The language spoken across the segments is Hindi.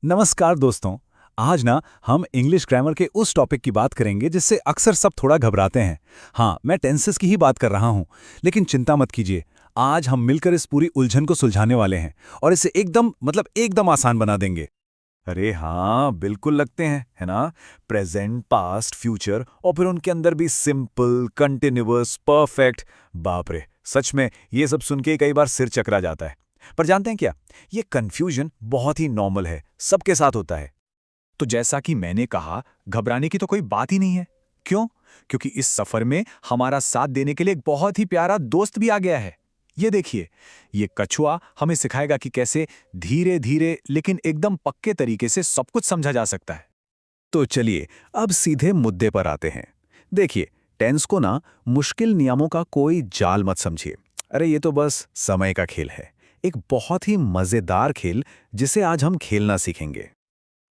नमस्कार दोस्तों। आज ना हम इंग्लिश ग्रामर के उस टॉपिक की बात करेंगे जिससे अक्सर सब थोड़ा घबराते हैं। हाँ, मैं टेंसेस की ही बात कर रहा हूँ। लेकिन चिंता मत कीजिए, आज हम मिलकर इस पूरी उलझन को सुलझाने वाले हैं और इसे एकदम आसान बना देंगे। अरे हाँ, बिल्कुल लगते हैं, है ना? प्रेजेंट, पास्ट, फ्यूचर और फिर उनके अंदर भी सिंपल, कंटिन्यूअस, परफेक्ट। बाप रे, सच में ये सब सुन के ही कई बार सिर चकरा जाता है। पर जानते हैं क्या? ये कंफ्यूजन बहुत ही नॉर्मल है, सबके साथ होता है। तो जैसा कि मैंने कहा, घबराने की तो कोई बात ही नहीं है। क्यों? क्योंकि इस सफर में हमारा साथ देने के लिए एक बहुत ही प्यारा दोस्त भी आ गया है। ये देखिए, ये कछुआ हमें सिखाएगा कि कैसे धीरे धीरे लेकिन एकदम पक्के तरीके से सब कुछ समझा जा सकता है। तो चलिए, अब सीधे मुद्दे पर आते हैं। देखिए, टेंस को ना मुश्किल नियमों का कोई जाल मत समझिए। अरे ये तो बस समय का खेल है, एक बहुत ही मजेदार खेल जिसे आज हम खेलना सीखेंगे।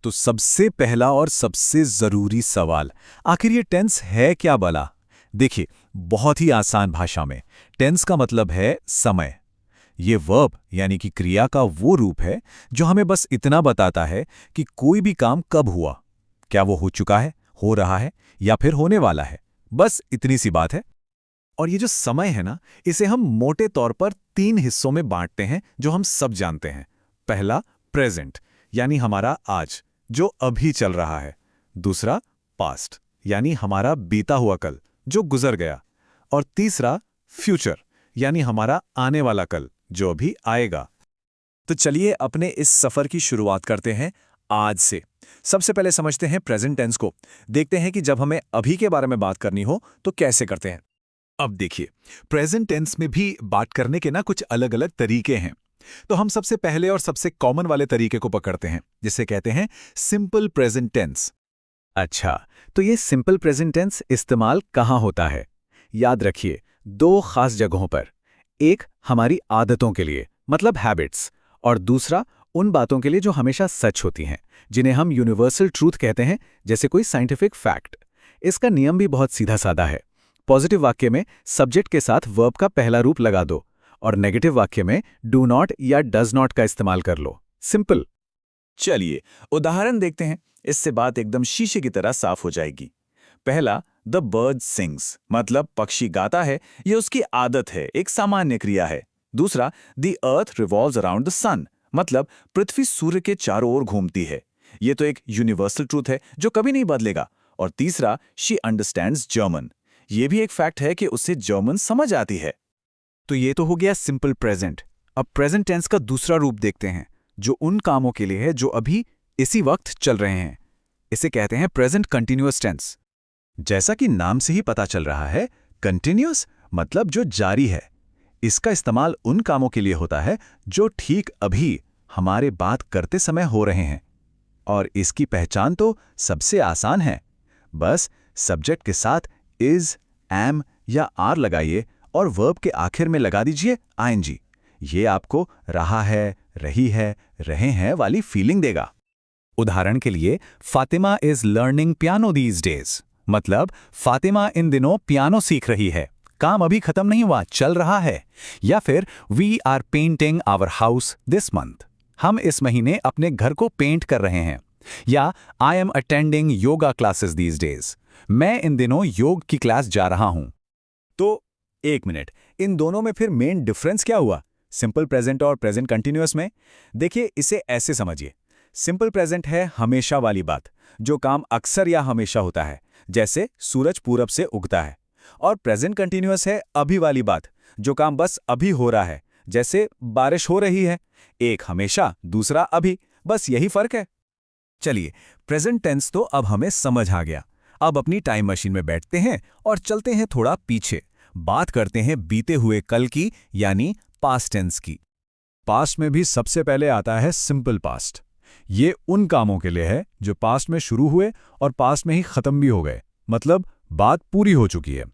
तो सबसे पहला और सबसे जरूरी सवाल, आखिर ये टेंस है क्या भला? देखिए, बहुत ही आसान भाषा में टेंस का मतलब है समय। ये वर्ब यानी कि क्रिया का वो रूप है जो हमें बस इतना बताता है कि कोई भी काम कब हुआ, क्या वो हो चुका है, हो रहा है या फिर होने वाला है। बस इतनी सी बात है। और ये जो समय है ना, इसे हम मोटे तौर पर 3 हिस्सों में बांटते हैं जो हम सब जानते हैं। पहला, प्रेजेंट यानी हमारा आज, जो अभी चल रहा है। दूसरा, पास्ट यानी हमारा बीता हुआ कल, जो गुजर गया। और तीसरा, फ्यूचर यानी हमारा आने वाला कल, जो अभी आएगा। तो चलिए अपने इस सफर की शुरुआत करते हैं आज से। सबसे पहले समझते हैं प्रेजेंट टेंस को। देखते हैं कि जब हमें अभी के बारे में बात करनी हो तो कैसे करते हैं। अब देखिए, प्रेजेंट टेंस में भी बात करने के ना कुछ अलग अलग तरीके हैं। तो हम सबसे पहले और सबसे कॉमन वाले तरीके को पकड़ते हैं, जिसे कहते हैं सिंपल प्रेजेंट टेंस। अच्छा, तो ये सिंपल प्रेजेंट टेंस इस्तेमाल कहाँ होता है? याद रखिए, दो खास जगहों पर। एक हमारी आदतों के लिए, मतलब हैबिट्स, और दूसरा उन बातों के लिए जो हमेशा सच होती हैं, जिन्हें हम यूनिवर्सल ट्रूथ कहते हैं, जैसे कोई साइंटिफिक फैक्ट। इसका नियम भी बहुत सीधा साधा है। पॉजिटिव वाक्य में सब्जेक्ट के साथ वर्ब का पहला रूप लगा दो और नेगेटिव वाक्य में डू नॉट या डज नॉट का इस्तेमाल कर लो। सिंपल। चलिए उदाहरण देखते हैं, इससे बात एकदम शीशे की तरह साफ हो जाएगी। पहला, द बर्ड सिंग्स, मतलब पक्षी गाता है, ये उसकी आदत है, एक सामान्य क्रिया है। दूसरा, the earth revolves around the sun, मतलब पृथ्वी सूर्य के चारों ओर घूमती है। ये तो एक यूनिवर्सल ट्रूथ है जो कभी नहीं बदलेगा। और तीसरा, शी अंडरस्टैंड्स जर्मन, ये भी एक फैक्ट है कि उसे जर्मन समझ आती है। तो ये तो हो गया सिंपल प्रेजेंट। अब प्रेजेंट टेंस का दूसरा रूप देखते हैं, जो उन कामों के लिए है जो अभी इसी वक्त चल रहे हैं। इसे कहते हैं प्रेजेंट कंटिन्यूअस टेंस। जैसा कि नाम से ही पता चल रहा है, कंटिन्यूअस मतलब जो जारी है। इसका इस्तेमाल उन कामों के लिए होता है जो ठीक अभी हमारे बात करते समय हो रहे हैं। और इसकी पहचान तो सबसे आसान है। बस सब्जेक्ट के साथ इज, एम या आर लगाइए और वर्ब के आखिर में लगा दीजिए आईएनजी। ये आपको रहा है, रही है, रहे हैं वाली फीलिंग देगा। उदाहरण के लिए, Fatima is learning piano these days, मतलब फातिमा इन दिनों पियानो सीख रही है, काम अभी खत्म नहीं हुआ, चल रहा है। या फिर we are painting our house this month, हम इस महीने अपने घर को पेंट कर रहे हैं। या I am attending yoga classes these days, मैं इन दिनों योग की क्लास जा रहा हूं। तो एक मिनट, इन दोनों में फिर मेन डिफरेंस क्या हुआ, सिंपल प्रेजेंट और प्रेजेंट कंटिन्यूअस में? देखिए, इसे ऐसे समझिए। सिंपल प्रेजेंट है हमेशा वाली बात, जो काम अक्सर या हमेशा होता है, जैसे सूरज पूरब से उगता है। और प्रेजेंट कंटिन्यूअस है अभी वाली बात, जो काम बस अभी हो रहा है, जैसे बारिश हो रही है। एक हमेशा, दूसरा अभी, बस यही फर्क है। चलिए, प्रेजेंट टेंस तो अब हमें समझ आ गया। अब अपनी टाइम मशीन में बैठते हैं और चलते हैं थोड़ा पीछे। बात करते हैं बीते हुए कल की, यानी पास्ट टेंस की। पास्ट में भी सबसे पहले आता है सिंपल पास्ट। ये उन कामों के लिए है जो पास्ट में शुरू हुए और पास्ट में ही खत्म भी हो गए, मतलब बात पूरी हो चुकी है।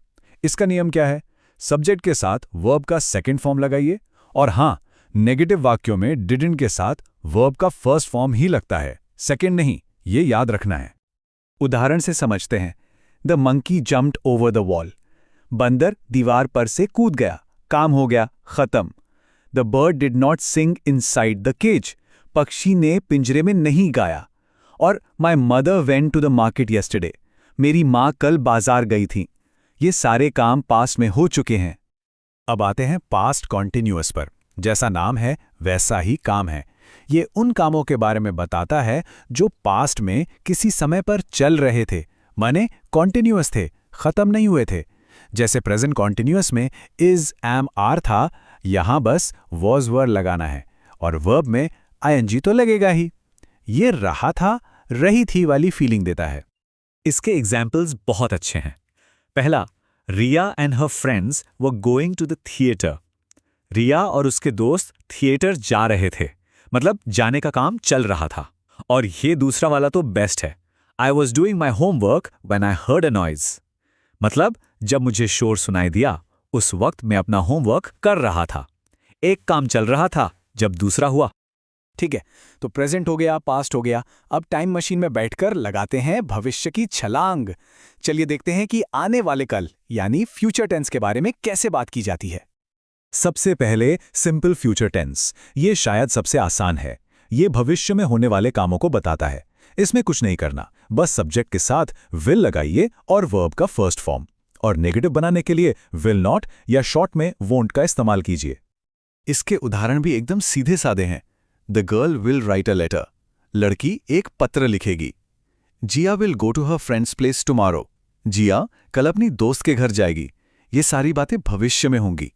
इसका नियम क्या है? सब्जेक्ट के साथ वर्ब का सेकंड फॉर्म लगाइए, और हाँ, नेगेटिव वाक्यों में डिडंट के साथ वर्ब का फर्स्ट फॉर्म ही लगता है, सेकंड नहीं, ये याद रखना है। उदाहरण से समझते हैं। The monkey jumped over the wall, बंदर दीवार पर से कूद गया, काम हो गया, खत्म। The bird did not sing inside the cage, पक्षी ने पिंजरे में नहीं गाया। और my mother went to the market yesterday, मेरी माँ कल बाजार गई थी। ये सारे काम पास्ट में हो चुके हैं। अब आते हैं पास्ट कॉन्टिन्यूअस पर। जैसा नाम है वैसा ही काम है। ये उन कामों के बारे में बताता है जो पास्ट में किसी समय पर चल रहे थे, माने कॉन्टिन्यूअस थे, खत्म नहीं हुए थे। जैसे प्रेजेंट कॉन्टिन्यूअस में इज एम आर था, यहां बस वॉज वर लगाना है और वर्ब में आईएनजी तो लगेगा ही। ये रहा था, रही थी वाली फीलिंग देता है। इसके एग्जाम्पल्स बहुत अच्छे हैं। पहला, Riya and her friends were going to the theatre. Riya और उसके दोस्त थिएटर जा रहे थे, मतलब जाने का काम चल रहा था। और ये दूसरा वाला तो बेस्ट है, I was doing my homework when I heard a noise. मतलब जब मुझे शोर सुनाई दिया उस वक्त मैं अपना होमवर्क कर रहा था। एक काम चल रहा था जब दूसरा हुआ। ठीक है, तो प्रेजेंट हो गया, पास्ट हो गया। अब टाइम मशीन में बैठकर लगाते हैं भविष्य की छलांग। चलिए देखते हैं कि आने वाले कल यानी फ्यूचर टेंस के बारे में कैसे बात की जाती है। सबसे पहले सिंपल फ्यूचर टेंस। ये शायद सबसे आसान है। ये भविष्य में होने वाले कामों को बताता है। इसमें कुछ नहीं करना, बस सब्जेक्ट के साथ विल लगाइए और वर्ब का फर्स्ट फॉर्म। और नेगेटिव बनाने के लिए विल नॉट या शॉर्ट में वोंट का इस्तेमाल कीजिए। इसके उदाहरण भी एकदम सीधे साधे हैं। The girl will write a letter, लड़की एक पत्र लिखेगी। Jiya will go to her friend's place tomorrow, Jiya कल अपनी दोस्त के घर जाएगी। ये सारी बातें भविष्य में होंगी।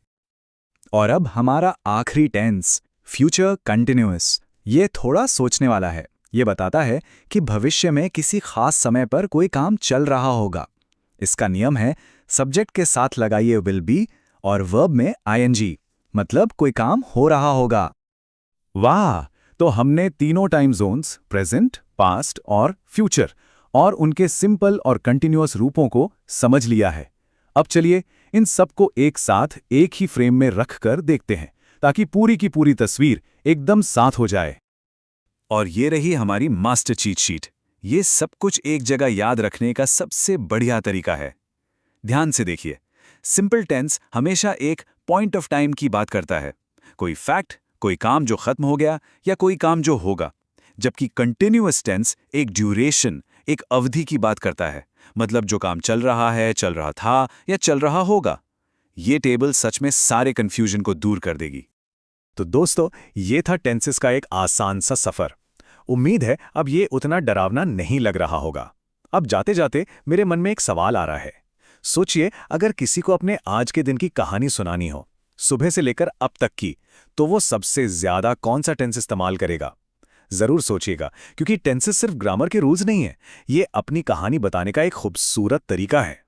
और अब हमारा आखिरी टेंस, फ्यूचर कंटिन्यूअस। ये थोड़ा सोचने वाला है। ये बताता है कि भविष्य में किसी खास समय पर कोई काम चल रहा होगा। इसका नियम है, सब्जेक्ट के साथ लगाइए विल बी और वर्ब में आईएनजी, मतलब कोई काम हो रहा होगा। वाह, तो हमने तीनों टाइम जोन्स, प्रेजेंट, पास्ट और फ्यूचर, और उनके सिंपल और कंटिन्यूअस रूपों को समझ लिया है। अब चलिए इन सबको एक साथ एक ही फ्रेम में रखकर देखते हैं, ताकि पूरी की पूरी तस्वीर एकदम साथ हो जाए। और ये रही हमारी मास्टर चीट शीट। ये सब कुछ एक जगह याद रखने का सबसे बढ़िया तरीका है। ध्यान से देखिए, सिंपल टेंस हमेशा एक पॉइंट ऑफ टाइम की बात करता है, कोई फैक्ट, कोई काम जो खत्म हो गया या कोई काम जो होगा। जबकि कंटिन्यूअस टेंस एक ड्यूरेशन, एक अवधि की बात करता है, मतलब जो काम चल रहा है, चल रहा था या चल रहा होगा। ये टेबल सच में सारे कंफ्यूजन को दूर कर देगी। तो दोस्तों, ये था टेंसेस का एक आसान सा सफर। उम्मीद है अब ये उतना डरावना नहीं लग रहा होगा। अब जाते जाते मेरे मन में एक सवाल आ रहा है। सोचिए, अगर किसी को अपने आज के दिन की कहानी सुनानी हो, सुबह से लेकर अब तक की, तो वो सबसे ज्यादा कौन सा टेंस इस्तेमाल करेगा? जरूर सोचिएगा, क्योंकि टेंसेस सिर्फ ग्रामर के रूल्स नहीं है, ये अपनी कहानी बताने का एक खूबसूरत तरीका है।